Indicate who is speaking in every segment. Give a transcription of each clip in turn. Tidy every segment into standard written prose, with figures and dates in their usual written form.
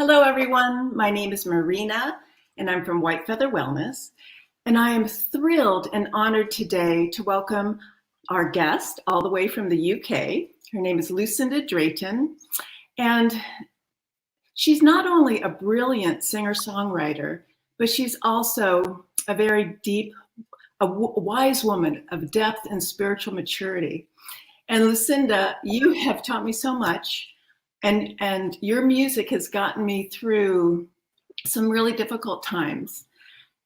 Speaker 1: Hello, everyone. My name is Maryna, and I'm from White Feather Wellness. And I am thrilled and honored today to welcome our guest all the way from the UK. Her name is Lucinda Drayton. And she's not only a brilliant singer-songwriter, but she's also a very deep, wise woman of depth and spiritual maturity. And Lucinda, you have taught me so much. And your music has gotten me through some really difficult times.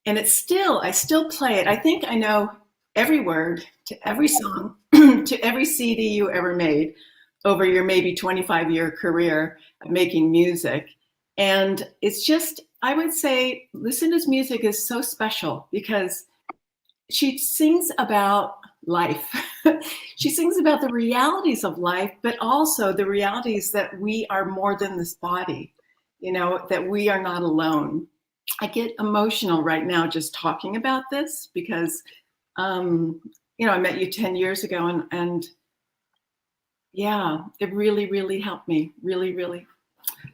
Speaker 1: And I still play it. I think I know every word to every song, to every CD you ever made over your maybe 25-year career of making music. And it's just, I would say Lucinda's music is so special because she sings about life. She sings about the realities of life, but also the realities that we are more than this body, that we are not alone. I get emotional right now just talking about this because, I met you 10 years ago and yeah, it really, really helped me. Really, really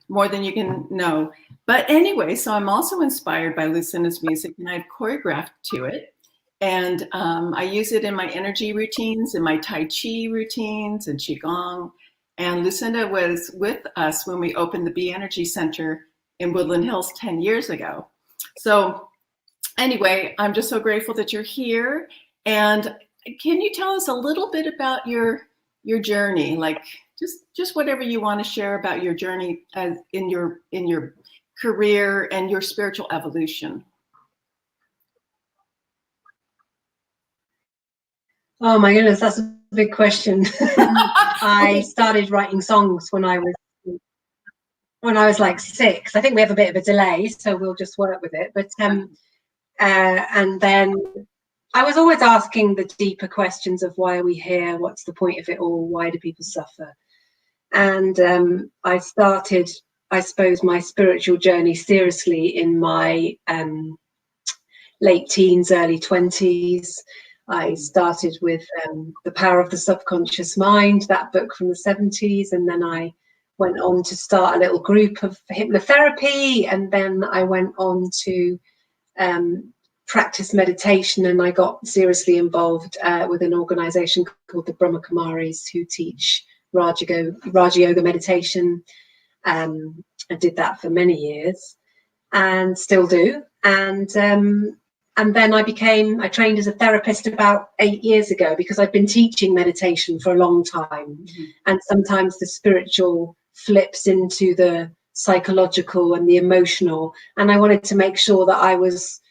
Speaker 1: more than you can know. But anyway, so I'm also inspired by Lucinda's music and I've choreographed to it. And I use it in my energy routines, in my Tai Chi routines and Qigong. And Lucinda was with us when we opened the Be Energy Center in Woodland Hills 10 years ago. So anyway, I'm just so grateful that you're here. And can you tell us a little bit about your journey? Like just whatever you want to share about your journey in your career and your spiritual evolution.
Speaker 2: Oh my goodness, that's a big question. I started writing songs when I was like 6. I think we have a bit of a delay, so we'll just work with it. But and then I was always asking the deeper questions of why are we here? What's the point of it all? Why do people suffer? And I started, I suppose, my spiritual journey seriously in my late teens, early 20s. I started with The Power of the Subconscious Mind, that book from the 70s, and then I went on to start a little group of hypnotherapy, and then I went on to practice meditation, and I got seriously involved with an organization called the Brahma Kumaris, who teach Raja Yoga meditation. I did that for many years and still do. And then I trained as a therapist about 8 years ago because I've been teaching meditation for a long time. Mm-hmm. And sometimes the spiritual flips into the psychological and the emotional. And I wanted to make sure that I was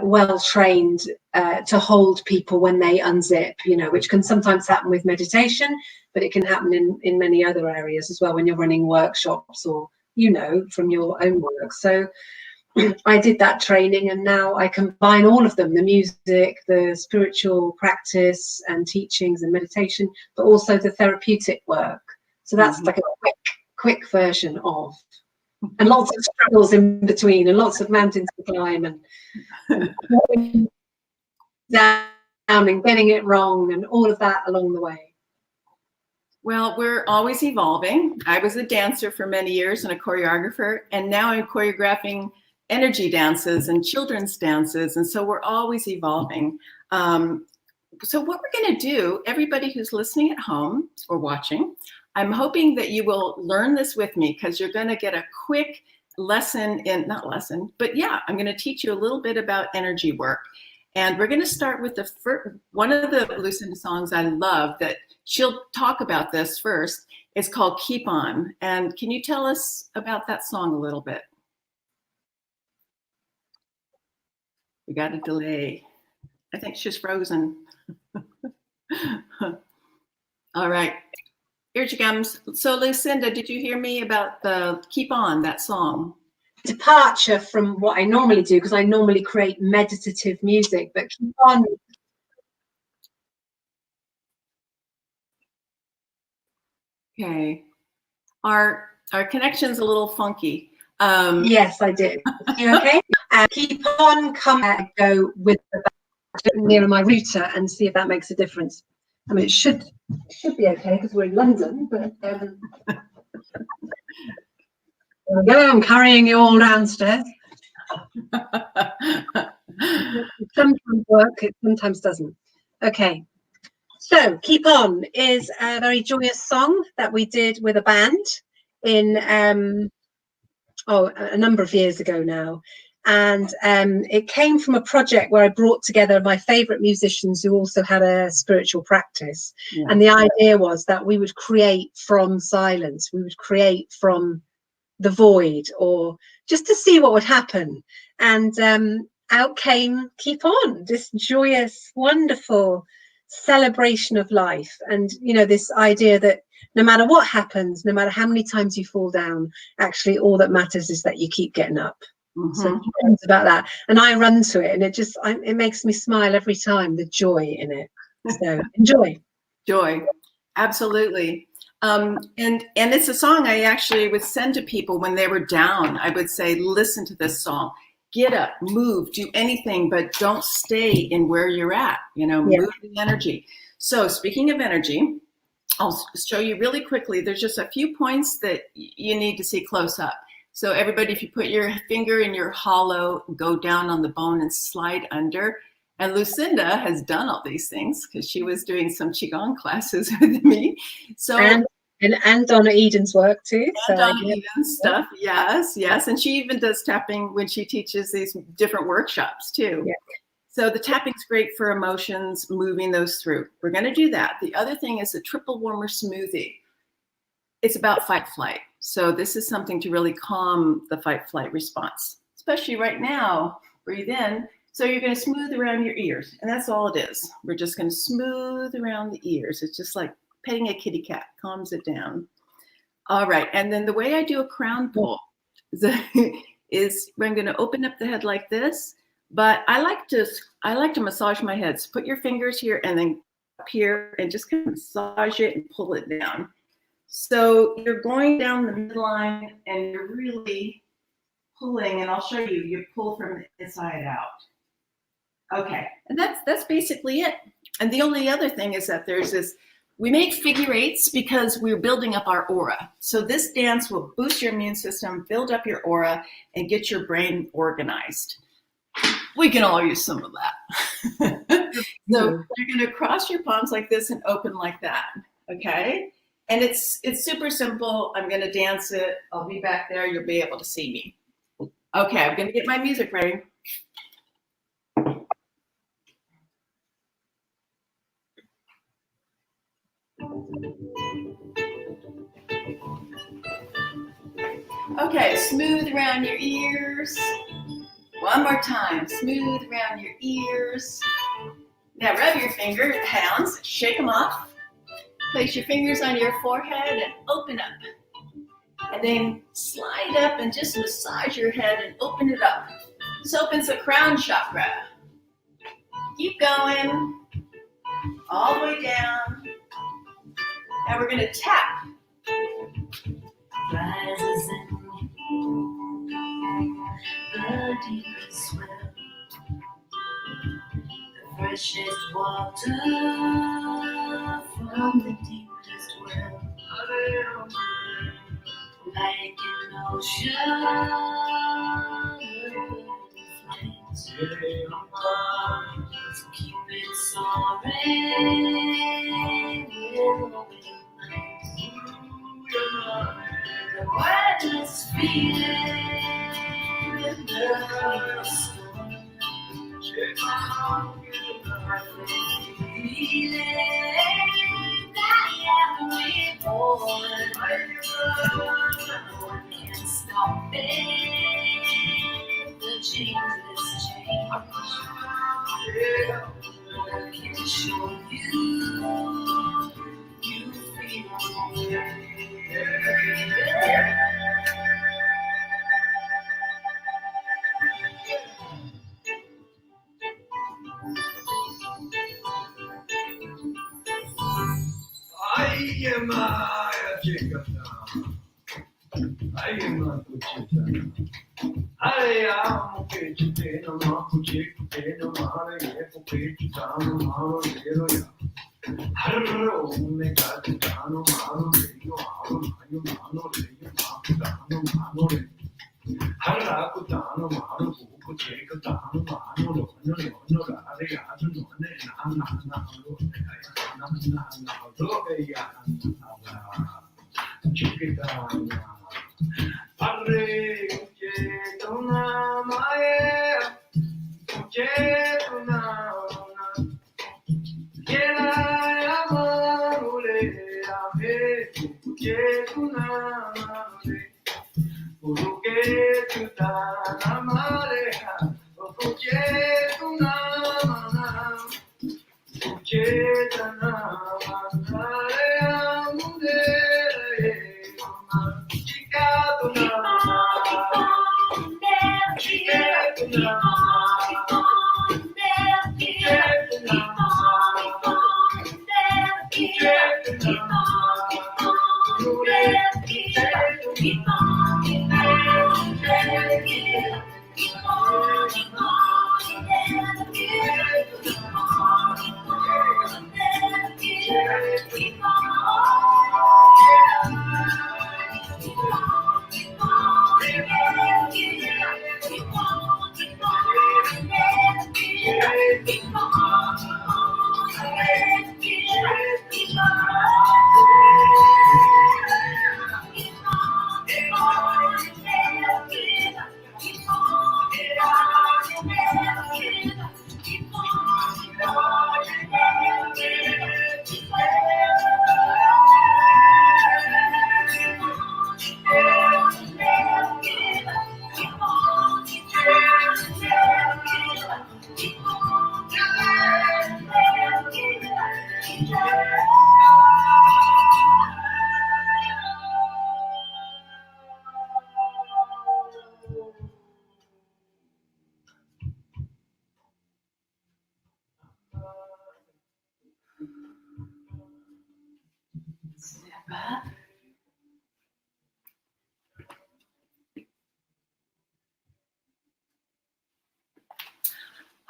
Speaker 2: well trained to hold people when they unzip, which can sometimes happen with meditation, but it can happen in many other areas as well when you're running workshops or, from your own work. So I did that training, and now I combine all of them, the music, the spiritual practice and teachings and meditation, but also the therapeutic work. So that's like a quick version of, and lots of struggles in between and lots of mountains to climb and down and getting it wrong and all of that along the way.
Speaker 1: Well, we're always evolving. I was a dancer for many years and a choreographer, and now I'm choreographing energy dances and children's dances. And so we're always evolving. So what we're going to do, everybody who's listening at home or watching, I'm hoping that you will learn this with me because you're going to get a quick lesson I'm going to teach you a little bit about energy work. And we're going to start with one of the Lucinda songs I love that she'll talk about this first. It's called Keep On. And can you tell us about that song a little bit? We got a delay. I think she's frozen. All right, here she comes. So Lucinda, did you hear me about the Keep On, that song?
Speaker 2: Departure from what I normally do, because I normally create meditative music, but Keep On.
Speaker 1: Okay, our connection's a little funky.
Speaker 2: Yes, I did. You okay? Keep On, come and go with the back nearer my router and see if that makes a difference. I mean, it should be okay because we're in London, but There we go. I'm carrying you all downstairs. It sometimes works, it sometimes doesn't. Okay. So Keep On is a very joyous song that we did with a band in a number of years ago now. And it came from a project where I brought together my favorite musicians who also had a spiritual practice. Yeah. And the idea was that we would create from silence. We would create from the void, or just to see what would happen. And out came Keep On, this joyous, wonderful celebration of life. And, you know, this idea that no matter what happens, no matter how many times you fall down, actually all that matters is that you keep getting up. Mm-hmm. So it's about that. And I run to it, and it makes me smile every time, the joy in it. So enjoy.
Speaker 1: Joy. Absolutely. And it's a song I actually would send to people when they were down. I would say, listen to this song. Get up, move, do anything, but don't stay in where you're at. You know, move the energy. So speaking of energy, I'll show you really quickly. There's just a few points that you need to see close up. So everybody, if you put your finger in your hollow, go down on the bone and slide under. And Lucinda has done all these things because she was doing some Qigong classes with me. So
Speaker 2: and Donna Eden's work too.
Speaker 1: And Donna Eden's stuff, yes. And she even does tapping when she teaches these different workshops too. Yeah. So the tapping's great for emotions, moving those through. We're going to do that. The other thing is a triple warmer smoothie. It's about fight flight. So this is something to really calm the fight flight response, especially right now. Breathe in. So you're going to smooth around your ears, and that's all it is. We're just going to smooth around the ears. It's just like petting a kitty cat, calms it down. All right, and then the way I do a crown pull is when I'm going to open up the head like this, but I like to massage my head. So put your fingers here and then up here and just kind of massage it and pull it down. So you're going down the midline and you're really pulling, and I'll show you. You pull from the inside out. Okay, and that's basically it. And the only other thing is that there's this, we make figure eights because we're building up our aura. So this dance will boost your immune system, build up your aura, and get your brain organized. We can all use some of that. So you're going to cross your palms like this and open like that, okay? And it's super simple. I'm going to dance it. I'll be back there. You'll be able to see me. Okay, I'm going to get my music ready. Okay, smooth around your ears. One more time, smooth around your ears. Now rub your hands, shake them off. Place your fingers on your forehead and open up. And then slide up and just massage your head and open it up. This opens the crown chakra. Keep going, all the way down. Now we're gonna tap. Rises in the deepest well, the freshest water from the deepest well, like an ocean so keep it soaring with the wetness feeling in the storm. Feeling that every born, no one can stop it. The changeless change. I can show you. You feel. I am a chicken. I am a chicken. I am a chicken. I'm a chicken. I'm a chicken. I'm a Hello, me got the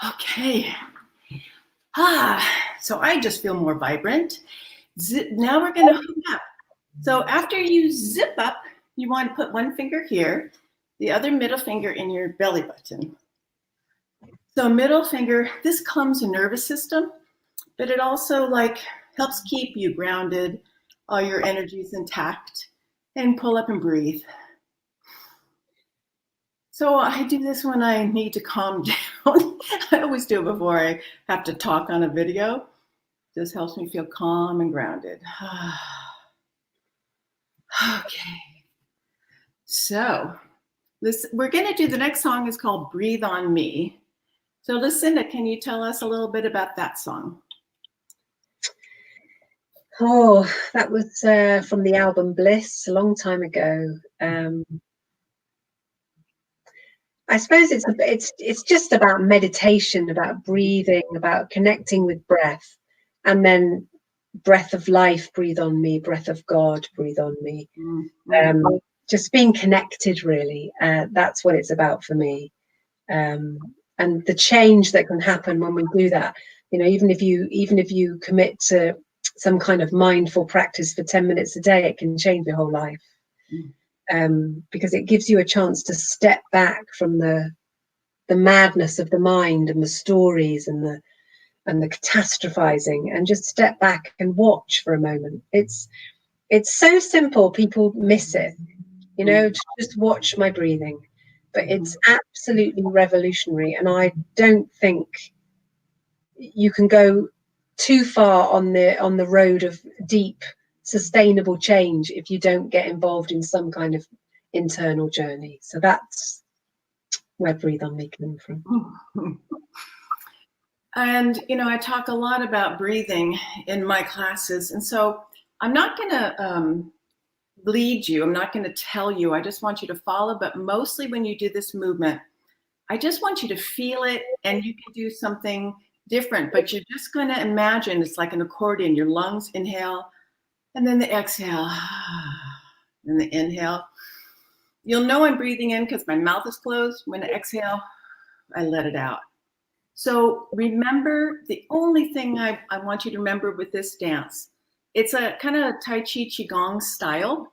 Speaker 1: Okay. So I just feel more vibrant. Now we're going to hook up. So after you zip up, you want to put one finger here, the other middle finger in your belly button. So middle finger, this calms the nervous system, but it also helps keep you grounded, all your energies intact, and pull up and breathe. So I do this when I need to calm down. I always do it before I have to talk on a video. This helps me feel calm and grounded. Okay. So we're going to do the next song is called Breathe on Me. So Lucinda, can you tell us a little bit about that song?
Speaker 2: Oh, that was from the album Bliss a long time ago. I suppose it's just about meditation, about breathing, about connecting with breath, and then breath of life, breathe on me, breath of God, breathe on me. Mm-hmm. Just being connected, really. That's what it's about for me. And the change that can happen when we do that, even if you commit to some kind of mindful practice for 10 minutes a day, it can change your whole life. Because it gives you a chance to step back from the madness of the mind and the stories and the catastrophizing, and just step back and watch for a moment. It's so simple, people miss it, to just watch my breathing, but it's absolutely revolutionary. And I don't think you can go too far on the road of deep sustainable change if you don't get involved in some kind of internal journey. So that's where Breathe on Me came from.
Speaker 1: And I talk a lot about breathing in my classes, and so I'm not going to lead you, I'm not going to tell you, I just want you to follow. But mostly when you do this movement, I just want you to feel it, and you can do something different, but you're just going to imagine it's like an accordion. Your lungs inhale, and then the exhale, and the inhale. You'll know I'm breathing in because my mouth is closed. When I exhale, I let it out. So remember, the only thing I want you to remember with this dance, it's a kind of Tai Chi Qigong style.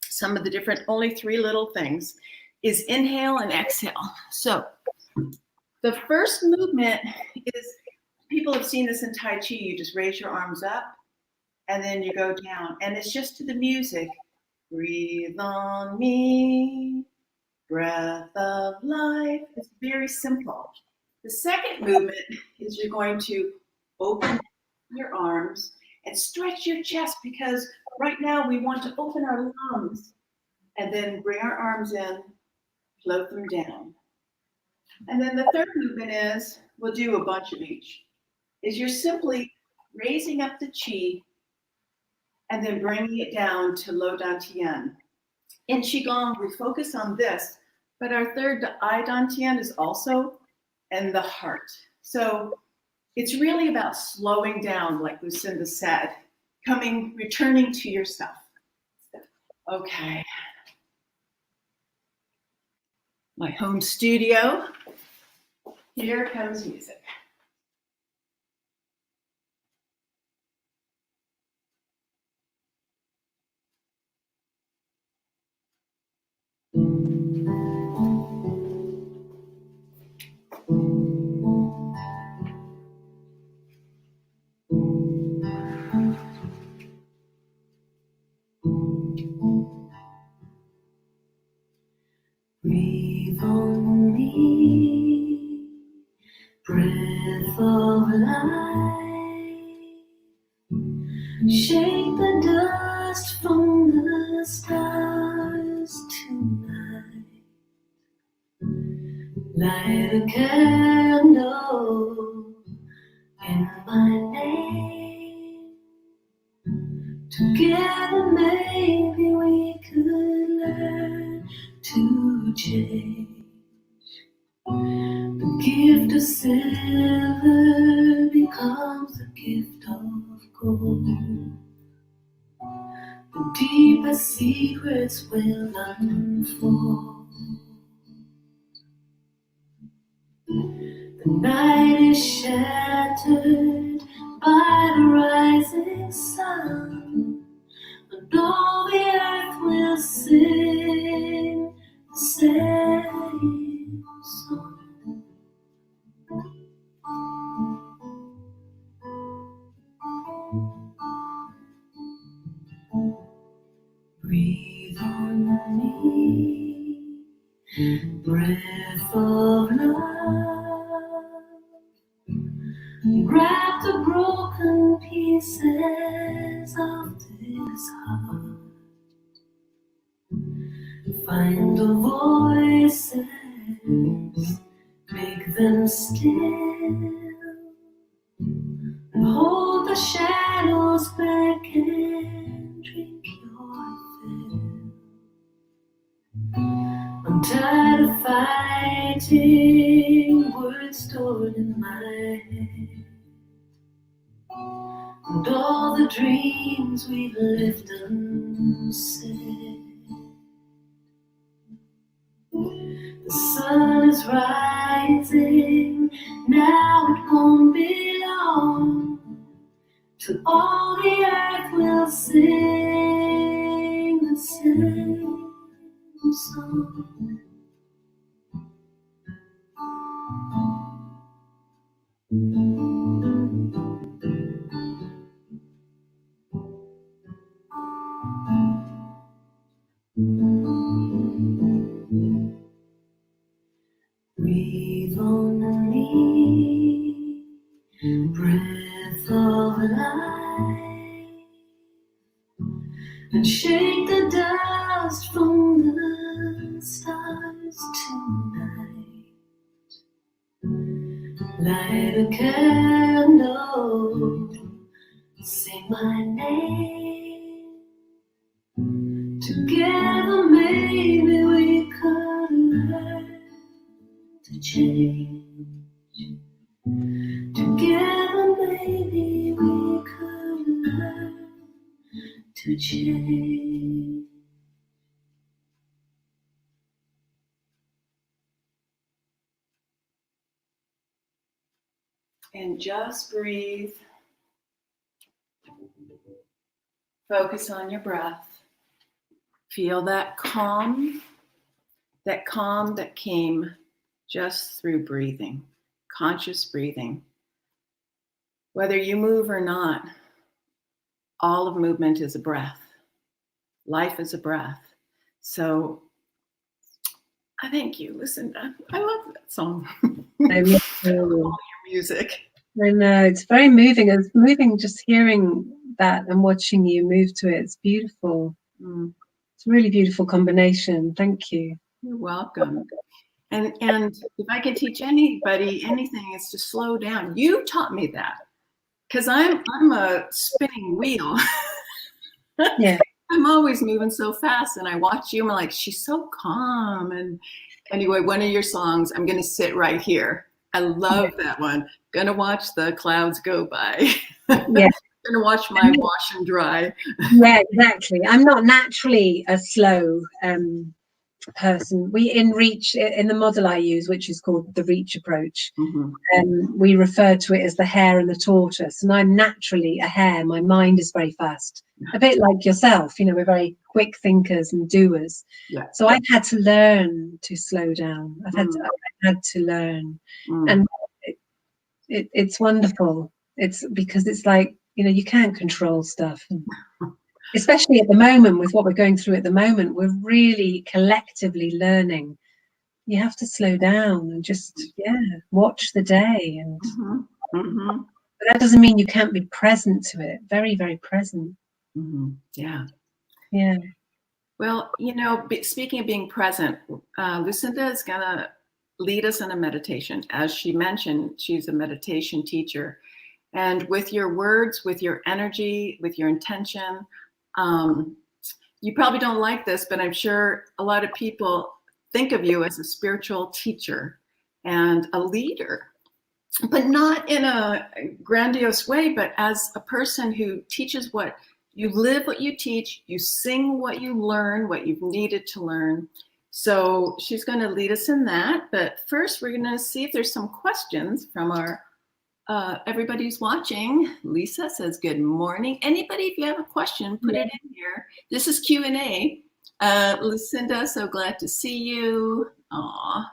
Speaker 1: some of the different, only 3 little things, is inhale and exhale. So the first movement is, people have seen this in Tai Chi, you just raise your arms up and then you go down. And it's just to the music. Breathe on me, breath of life. It's very simple. The second movement is you're going to open your arms and stretch your chest, because right now we want to open our lungs and then bring our arms in, float them down. And then the third movement is, we'll do a bunch of each, is you're simply raising up the chi and then bringing it down to low dantian. In Qigong, we focus on this, but our third I dantian is also in the heart. So it's really about slowing down, like Lucinda said, returning to yourself. Okay. My home studio. Here comes music. Breathe on me, breath of life. Shake the dust from the stars tonight. Light a candle in my name. Together maybe we could learn to change. The gift of silver becomes the gift of gold. The deepest secrets will unfold. The night is shattered by the rising sun, and all the earth will sing the same song. Breathe on me, breath of love. Grab the broken pieces of this heart. Find the voices, make them still, and hold the shadows back and drink your fill. I'm tired of fighting words stored in my head, and all the dreams we've lived unsaid. The sun is rising, now it won't be long till all the earth will sing the same song. Breathe on me, breath of life, and shake the dust from the stars tonight. Light a candle, say my name. Together maybe we could learn to change. Together maybe we could learn to change. And just breathe. Focus on your breath. Feel that calm that came just through breathing, conscious breathing. Whether you move or not, all of movement is a breath. Life is a breath. So I thank you, Lucinda. I love that song.
Speaker 2: I mean,
Speaker 1: All your music.
Speaker 2: I know, it's very moving. It's moving just hearing that and watching you move to it. It's beautiful. It's a really beautiful combination. Thank you.
Speaker 1: You're welcome. And if I can teach anybody anything, it's to slow down. You taught me that, because I'm a spinning wheel.
Speaker 2: Yeah.
Speaker 1: I'm always moving so fast, and I watch you. I'm like, she's so calm. And anyway, one of your songs, I'm going to sit right here. I love that one. Gonna watch the clouds go by.
Speaker 2: Yeah.
Speaker 1: Gonna watch my wash and dry.
Speaker 2: Yeah, exactly. I'm not naturally a slow person. We in the model I use, which is called the reach approach, we refer to it as the hare and the tortoise, and I'm naturally a hare. My mind is very fast, a bit like yourself. We're very quick thinkers and doers. So I've had to learn to slow down. I've had to learn, and it's wonderful. It's because it's like, you can't control stuff. Especially at the moment, with what we're going through at the moment, we're really collectively learning. You have to slow down and just, watch the day. And but that doesn't mean you can't be present to it. Very, very present.
Speaker 1: Yeah.
Speaker 2: Yeah.
Speaker 1: Well, speaking of being present, Lucinda is going to lead us in a meditation. As she mentioned, she's a meditation teacher. And with your words, with your energy, with your intention, you probably don't like this, but I'm sure a lot of people think of you as a spiritual teacher and a leader, but not in a grandiose way, but as a person who teaches what you live, what you teach, you sing what you learn, what you've needed to learn. So she's going to lead us in that. But first, we're going to see if there's some questions from our everybody who's watching. Lisa says, good morning. Anybody, if you have a question, put it in here. This is Q&A. Lucinda, so glad to see you. Aw,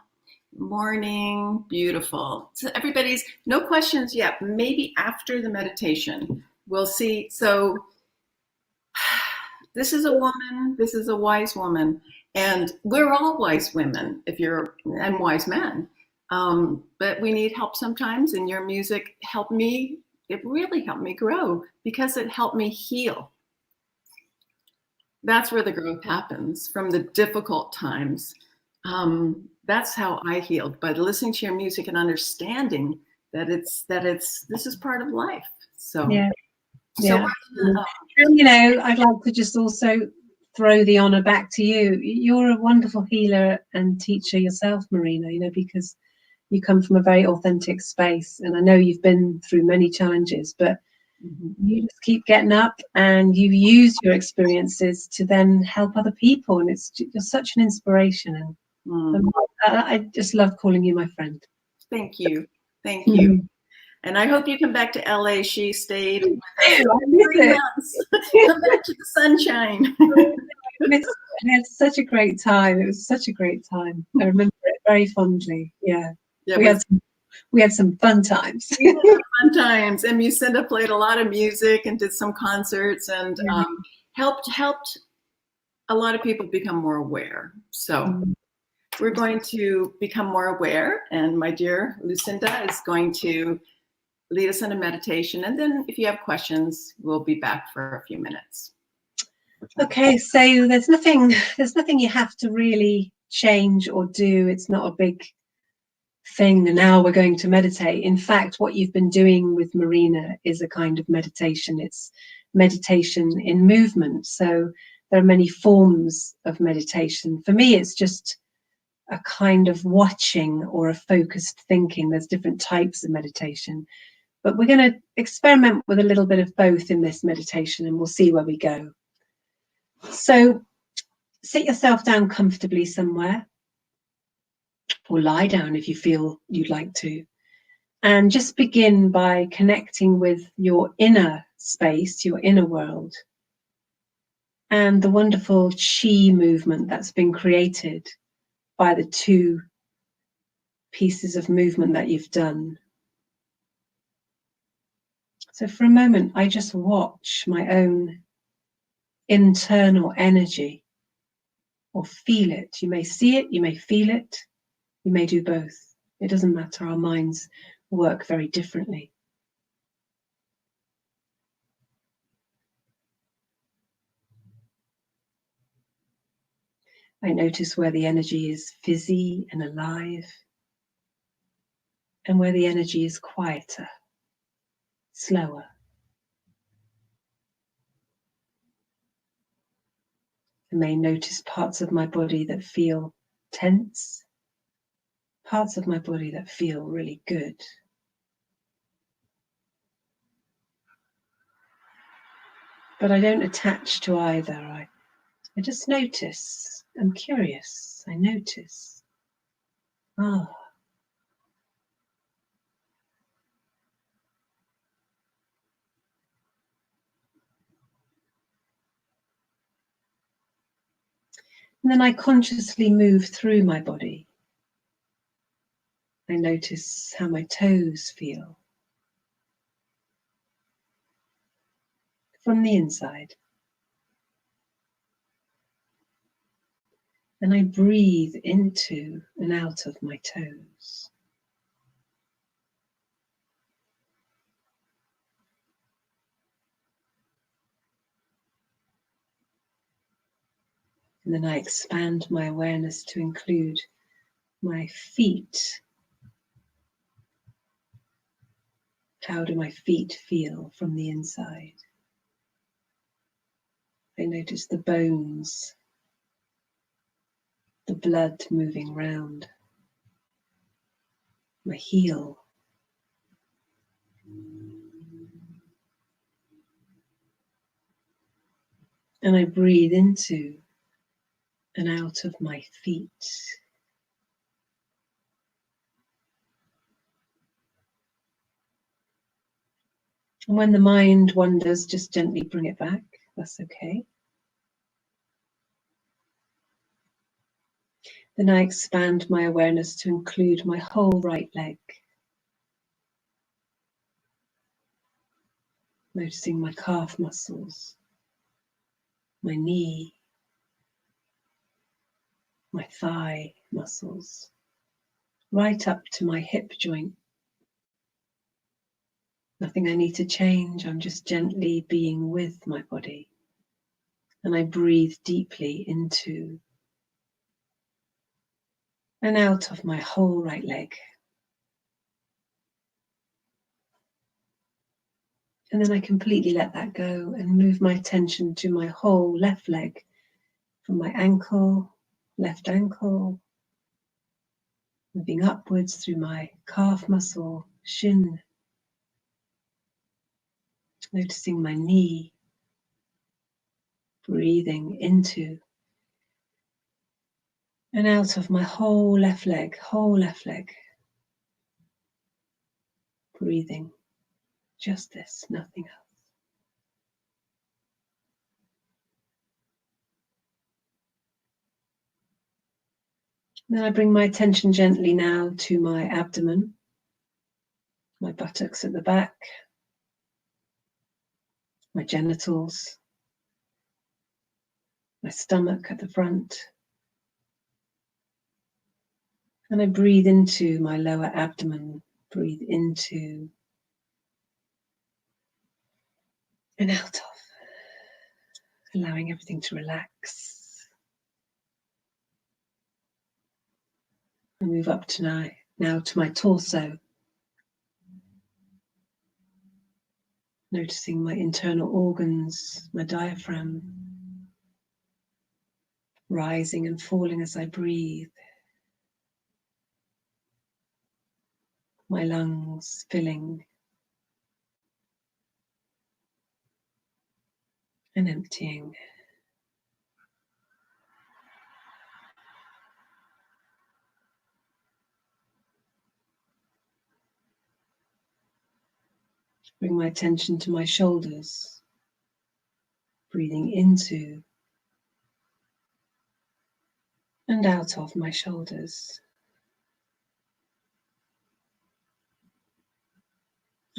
Speaker 1: morning, beautiful. So everybody's, no questions yet, maybe after the meditation. We'll see. So this is a woman, this is a wise woman, and we're all wise women, and wise men. But we need help sometimes, and your music helped me. It really helped me grow because it helped me heal. That's where the growth happens, from the difficult times. That's how I healed, by listening to your music and understanding that this is part of life. So
Speaker 2: yeah.
Speaker 1: So
Speaker 2: I'd like to just also throw the honor back to you. You're a wonderful healer and teacher yourself, Maryna, because you come from a very authentic space, and I know you've been through many challenges, but you just keep getting up, and you use your experiences to then help other people, and you're such an inspiration. And I just love calling you my friend.
Speaker 1: Thank you. And I hope you come back to LA. She stayed 3 months. Come back to the sunshine.
Speaker 2: I had such a great time. It was such a great time. I remember it very fondly. Yeah, we had some fun times.
Speaker 1: Fun times. And Lucinda played a lot of music and did some concerts, and helped a lot of people become more aware. So we're going to become more aware, and my dear Lucinda is going to lead us in a meditation, and then if you have questions, we'll be back for a few minutes.
Speaker 2: Okay, so there's nothing you have to really change or do. It's not a big thing, and now we're going to meditate. In fact, what you've been doing with Maryna is a kind of meditation. It's meditation in movement. So there are many forms of meditation. For me, it's just a kind of watching or a focused thinking. There's different types of meditation, but we're going to experiment with a little bit of both in this meditation, and we'll see where we go. So sit yourself down comfortably somewhere, or lie down if you feel you'd like to, and just begin by connecting with your inner space, your inner world, and the wonderful chi movement that's been created by the two pieces of movement that you've done. So for a moment, I just watch my own internal energy, or feel it. You may see it, you may feel it, you may do both. It doesn't matter, our minds work very differently. I notice where the energy is fizzy and alive, and where the energy is quieter, slower. I may notice parts of my body that feel tense, parts of my body that feel really good. But I don't attach to either. I just notice. I'm curious. I notice. Ah. And then I consciously move through my body. I notice how my toes feel from the inside. And I breathe into and out of my toes. And then I expand my awareness to include my feet. How do my feet feel from the inside? I notice the bones, the blood moving round, my heel. And I breathe into and out of my feet. And when the mind wanders, just gently bring it back. That's okay. Then I expand my awareness to include my whole right leg. Noticing my calf muscles, my knee, my thigh muscles, right up to my hip joint. Nothing I need to change. I'm just gently being with my body. And I breathe deeply into and out of my whole right leg. And then I completely let that go and move my attention to my whole left leg, from my ankle, left ankle, moving upwards through my calf muscle, shin, noticing my knee, breathing into and out of my whole left leg, breathing, just this, nothing else. Then I bring my attention gently now to my abdomen, my buttocks at the back, my genitals, my stomach at the front. And I breathe into my lower abdomen, breathe into and out of, allowing everything to relax. I move up to now to my torso, noticing my internal organs, my diaphragm, rising and falling as I breathe. My lungs filling and emptying. Bring my attention to my shoulders, breathing into and out of my shoulders.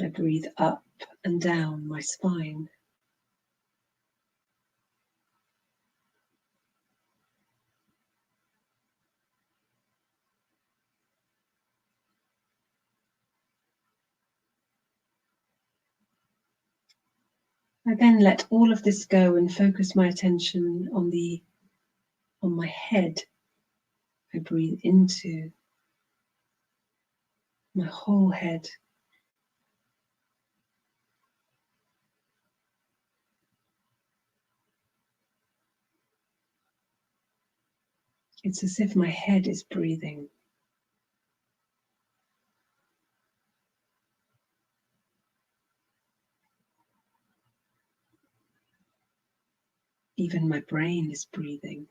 Speaker 2: I breathe up and down my spine. I then let all of this go and focus my attention on my head. I breathe into my whole head. It's as if my head is breathing. Even my brain is breathing.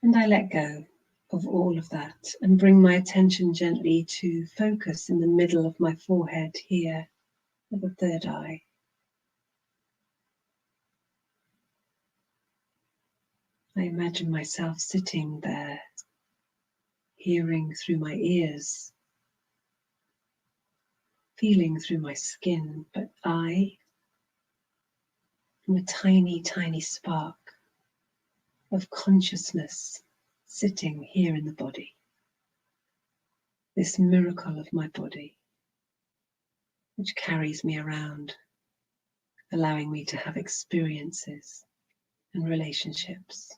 Speaker 2: And I let go of all of that and bring my attention gently to focus in the middle of my forehead here at the third eye. I imagine myself sitting there, hearing through my ears, feeling through my skin, but I am a tiny, tiny spark of consciousness sitting here in the body. This miracle of my body, which carries me around, allowing me to have experiences and relationships.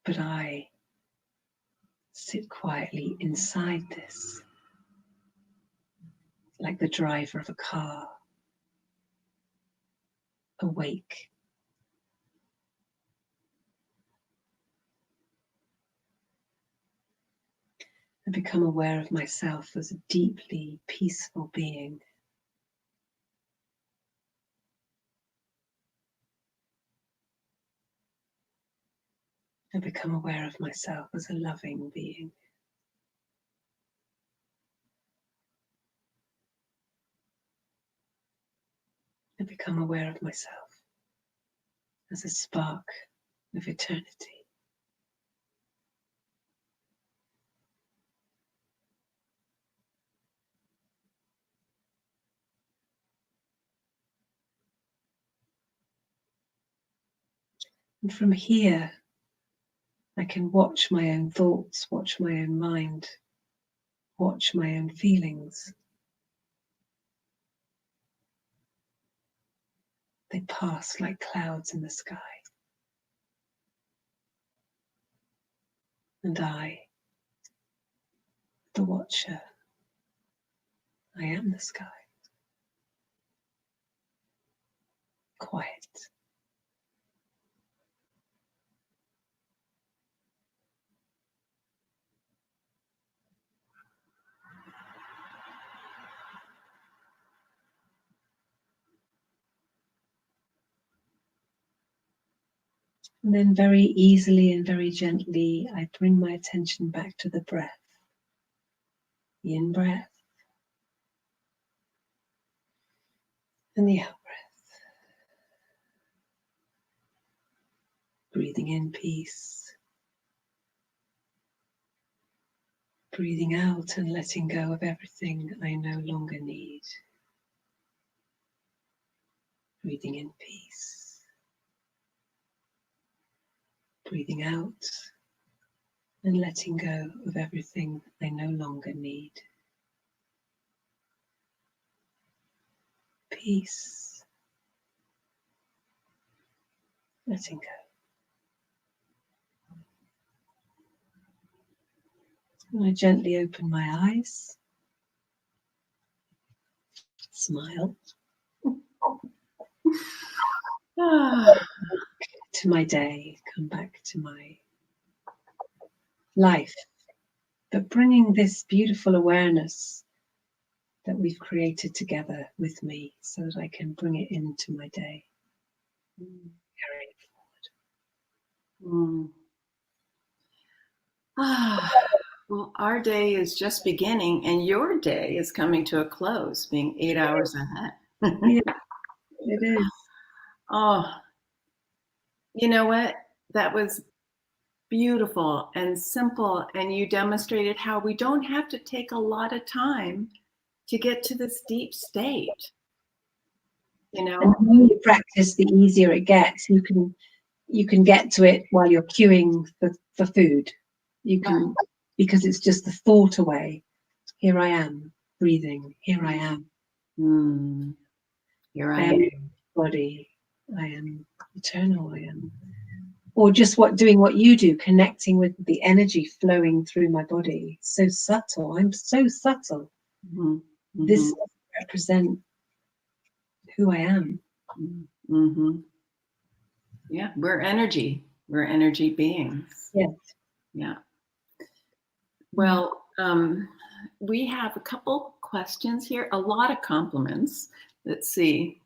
Speaker 2: But I sit quietly inside this, like the driver of a car, awake. I become aware of myself as a deeply peaceful being. I become aware of myself as a loving being. I become aware of myself as a spark of eternity. And from here, I can watch my own thoughts, watch my own mind, watch my own feelings. They pass like clouds in the sky. And I, the watcher, I am the sky. Quiet. And then very easily and very gently, I bring my attention back to the breath. The in-breath and the out-breath. Breathing in peace. Breathing out and letting go of everything I no longer need. Breathing in peace. Breathing out and letting go of everything I no longer need. Peace. Letting go. And I gently open my eyes. Smile. To my day, come back to my life, but bringing this beautiful awareness that we've created together with me so that I can bring it into my day, carry it forward.
Speaker 1: Well, our day is just beginning, and your day is coming to a close, being 8 hours ahead.
Speaker 2: Yeah, it is.
Speaker 1: Oh, you know what? That was beautiful and simple, and you demonstrated how we don't have to take a lot of time to get to this deep state. You
Speaker 2: And
Speaker 1: know?
Speaker 2: the more you practice, the easier it gets. You can get to it while you're queuing for food. You can, because it's just the thought away. Here I am, breathing. Here I am.
Speaker 1: Here
Speaker 2: I
Speaker 1: I
Speaker 2: am
Speaker 1: am.
Speaker 2: body. I am eternal. I am. Or just doing what you do, connecting with the energy flowing through my body. So subtle. I'm so subtle.
Speaker 1: Mm-hmm.
Speaker 2: This represents who I am.
Speaker 1: Mm-hmm. Yeah, we're energy. We're energy beings.
Speaker 2: Yes.
Speaker 1: Yeah. Well, we have a couple questions here, a lot of compliments. Let's see.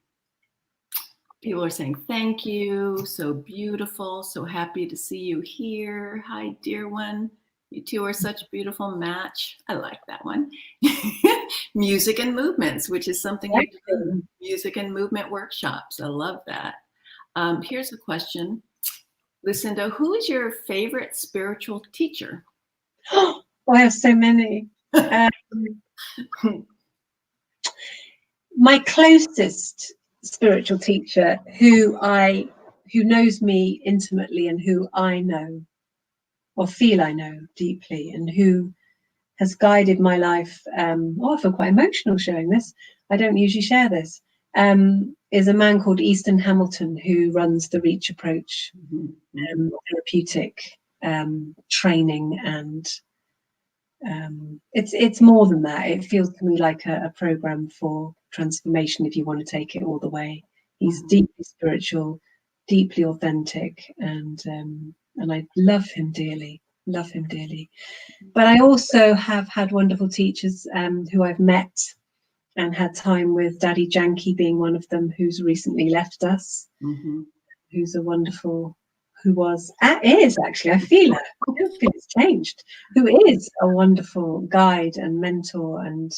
Speaker 1: People are saying, thank you, so beautiful, so happy to see you here. Hi, dear one. You two are such a beautiful match. I like that one. Music and movements, which is something you do. Music and movement workshops. I love that. Here's a question. Lucinda, who is your favorite spiritual teacher?
Speaker 2: Oh, I have so many. My closest spiritual teacher, who knows me intimately and who I know or feel I know deeply, and who has guided my life. I feel quite emotional sharing this. I don't usually share this. Is a man called Easton Hamilton, who runs the Reach Approach therapeutic training, and it's more than that. It feels to me like a program for transformation, if you want to take it all the way. He's deeply spiritual, deeply authentic, and I love him dearly. Love him dearly. But I also have had wonderful teachers who I've met and had time with. Daddy Janky being one of them, who's recently left us. Who's a wonderful, is actually, I feel it. I don't feel it's changed. Who is a wonderful guide and mentor and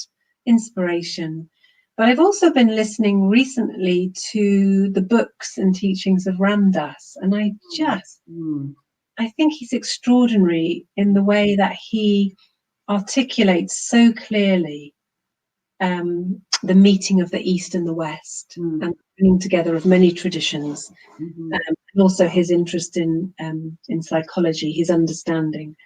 Speaker 2: inspiration. But I've also been listening recently to the books and teachings of Ram Dass, and I think he's extraordinary in the way that he articulates so clearly the meeting of the East and the West, and the bringing together of many traditions, and also his interest in psychology, his understanding.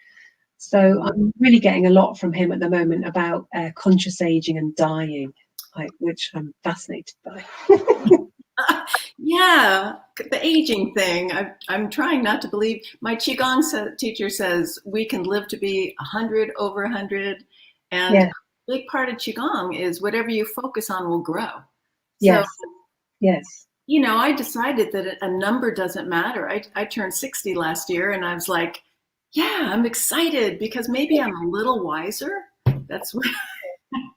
Speaker 2: So I'm really getting a lot from him at the moment about conscious aging and dying, which I'm fascinated by.
Speaker 1: Yeah, the aging thing. I'm trying not to believe. My Qigong teacher says we can live to be 100, over 100. And a big part of Qigong is whatever you focus on will grow.
Speaker 2: Yes.
Speaker 1: So,
Speaker 2: yes.
Speaker 1: You know, I decided that a number doesn't matter. I turned 60 last year, and I was like, yeah, I'm excited because maybe I'm a little wiser. That's what.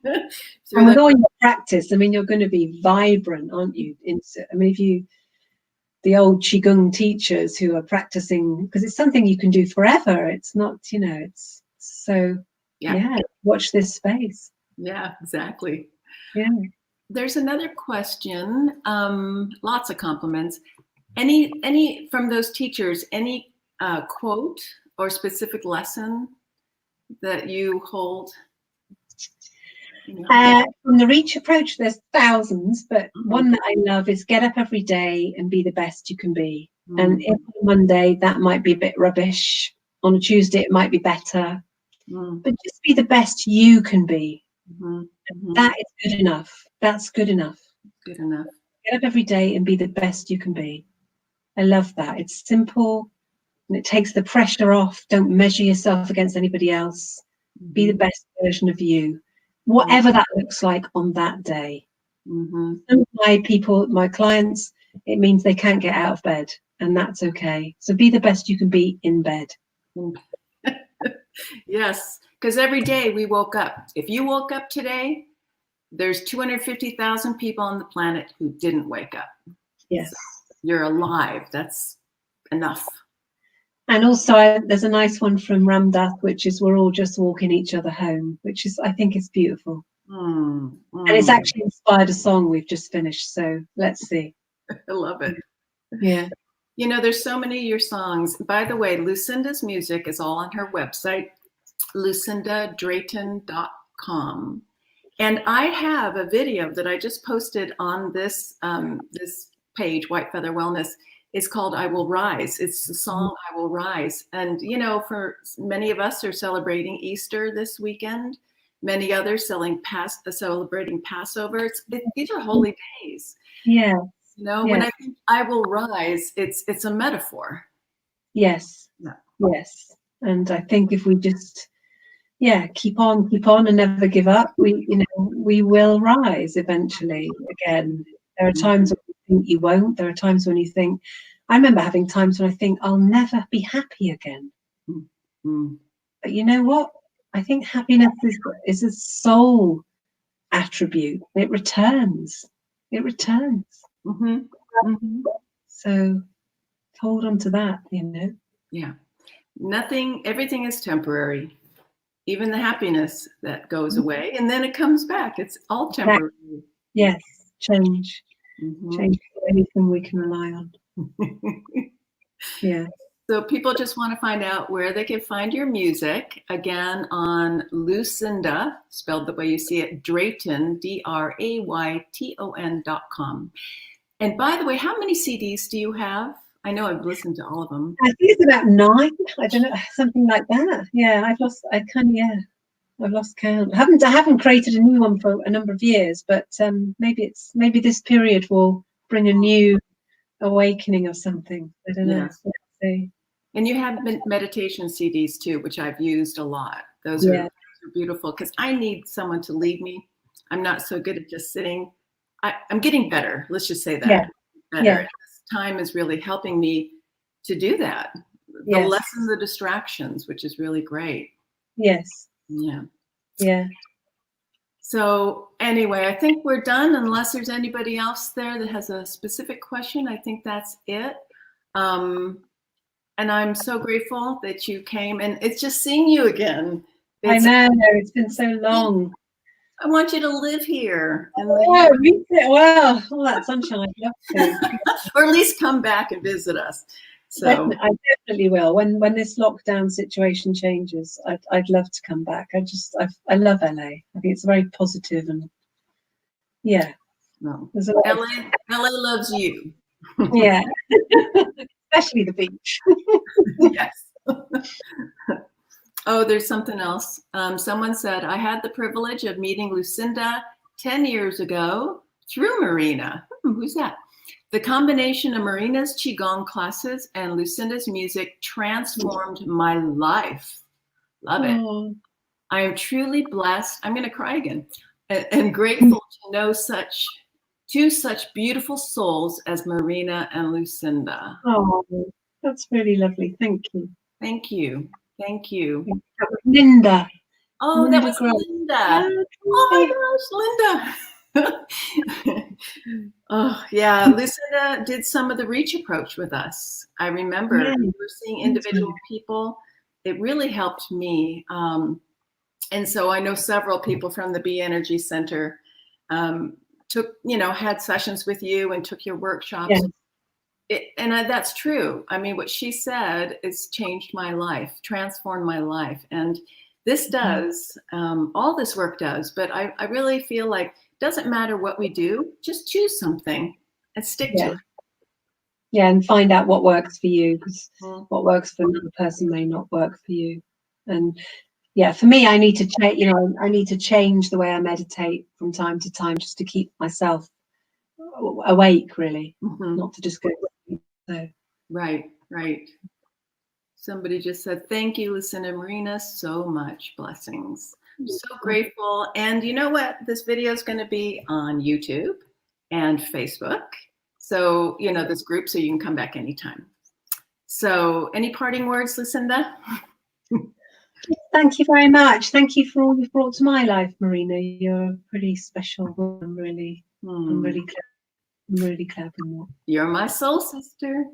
Speaker 2: And with all your practice, I mean, you're going to be vibrant, aren't you? I mean, the old Qigong teachers who are practicing, because it's something you can do forever. It's not, it's so, watch this space.
Speaker 1: Yeah, exactly.
Speaker 2: Yeah.
Speaker 1: There's another question. Lots of compliments. Any from those teachers, any quote or specific lesson that you hold?
Speaker 2: From the Reach Approach, there's thousands, but one that I love is get up every day and be the best you can be. And if on Monday that might be a bit rubbish, on a Tuesday it might be better, but just be the best you can be. That is good enough. That's good enough.
Speaker 1: Good enough.
Speaker 2: Get up every day and be the best you can be. I love that. It's simple and it takes the pressure off. Don't measure yourself against anybody else. Be the best version of you, whatever that looks like on that day. Some of my clients, it means they can't get out of bed, and that's okay. So be the best you can be in bed.
Speaker 1: Yes, because every day we woke up. If you woke up today, there's 250,000 people on the planet who didn't wake up.
Speaker 2: Yes.
Speaker 1: So you're alive. That's enough.
Speaker 2: And also, there's a nice one from Ramdath, which is "We're all just walking each other home," which is, I think, is beautiful. And it's actually inspired a song we've just finished. So let's see.
Speaker 1: I love it.
Speaker 2: Yeah.
Speaker 1: You know, there's so many of your songs. By the way, Lucinda's music is all on her website, lucindadrayton.com. And I have a video that I just posted on this this page, White Feather Wellness. It's called "I Will Rise." It's the song "I Will Rise." And, you know, for many of us are celebrating Easter this weekend. Many others celebrating Passover. These are holy days.
Speaker 2: Yeah.
Speaker 1: You know, when I think "I will rise," it's a metaphor.
Speaker 2: Yes.
Speaker 1: Yeah.
Speaker 2: Yes. And I think if we just, keep on and never give up, we will rise eventually again. There are times when you think you won't. There are times when you think, I remember having times when I think I'll never be happy again.
Speaker 1: Mm-hmm.
Speaker 2: But you know what? I think happiness is a soul attribute. It returns. It returns.
Speaker 1: Mm-hmm. Mm-hmm.
Speaker 2: So hold on to that, you know.
Speaker 1: Yeah. Everything is temporary. Even the happiness that goes away, and then it comes back. It's all temporary.
Speaker 2: Yes, change.
Speaker 1: Mm-hmm.
Speaker 2: Change is anything we can rely on. Yeah.
Speaker 1: So people just want to find out where they can find your music. Again, on Lucinda, spelled the way you see it, Drayton, DRAYTON.com. And by the way, how many CDs do you have? I know I've listened to all of them.
Speaker 2: I think it's about 9. I don't know, something like that. Yeah, I've lost count. I haven't created a new one for a number of years, but maybe this period will bring a new awakening or something. I don't know. Let's see.
Speaker 1: And you have meditation CDs too, which I've used a lot. Those are beautiful because I need someone to lead me. I'm not so good at just sitting. I'm getting better. Let's just say that. Better.
Speaker 2: Yeah.
Speaker 1: This time is really helping me to do that. The lessen the distractions, which is really great.
Speaker 2: Yes.
Speaker 1: Yeah.
Speaker 2: Yeah.
Speaker 1: So anyway, I think we're done unless there's anybody else there that has a specific question. I think that's it. And I'm so grateful that you came, and it's just seeing you again.
Speaker 2: I know, it's been so long.
Speaker 1: I want you to live here.
Speaker 2: Well, all that sunshine, I'd love to.
Speaker 1: Or at least come back and visit us. So
Speaker 2: I definitely will. When this lockdown situation changes, I'd love to come back. I love LA. I think it's very positive and
Speaker 1: LA loves you.
Speaker 2: Yeah. Especially the beach.
Speaker 1: Yes. Oh, there's something else. Someone said, I had the privilege of meeting Lucinda 10 years ago through Maryna. Who's that? The combination of Maryna's Qigong classes and Lucinda's music transformed my life. Love it. I am truly blessed. I'm going to cry again. And grateful to know such beautiful souls as Maryna and Lucinda.
Speaker 2: Oh, that's really lovely. Thank you.
Speaker 1: Thank you. Thank you.
Speaker 2: That was Linda.
Speaker 1: Oh, Linda, that was Linda. Oh my gosh, Linda. Oh, yeah. Lucinda did some of the reach approach with us. I remember we were seeing individual people. It really helped me. And so I know several people from the Be Energy Center had sessions with you and took your workshops. And that's true. I mean, what she said has changed my life, transformed my life. And this does, all this work does, but I really feel like it doesn't matter what we do, just choose something and stick to it.
Speaker 2: Yeah, and find out what works for you, because what works for another person may not work for you. And for me, I need to change. I need to change the way I meditate from time to time, just to keep myself awake. Really, not to just go. So.
Speaker 1: Right. Somebody just said, "Thank you, Lucinda and Maryna, so much. Blessings." I'm so grateful. And you know what? This video is going to be on YouTube and Facebook. So this group, so you can come back anytime. So, any parting words, Lucinda?
Speaker 2: Thank you very much. Thank you for all you've brought to my life, Maryna. You're a pretty special woman, really. I'm really glad. I'm really glad.
Speaker 1: You're my soul sister.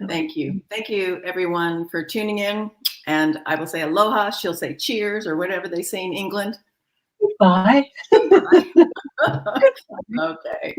Speaker 1: Thank you. Thank you, everyone, for tuning in. And I will say aloha. She'll say cheers or whatever they say in England.
Speaker 2: Bye.
Speaker 1: Okay.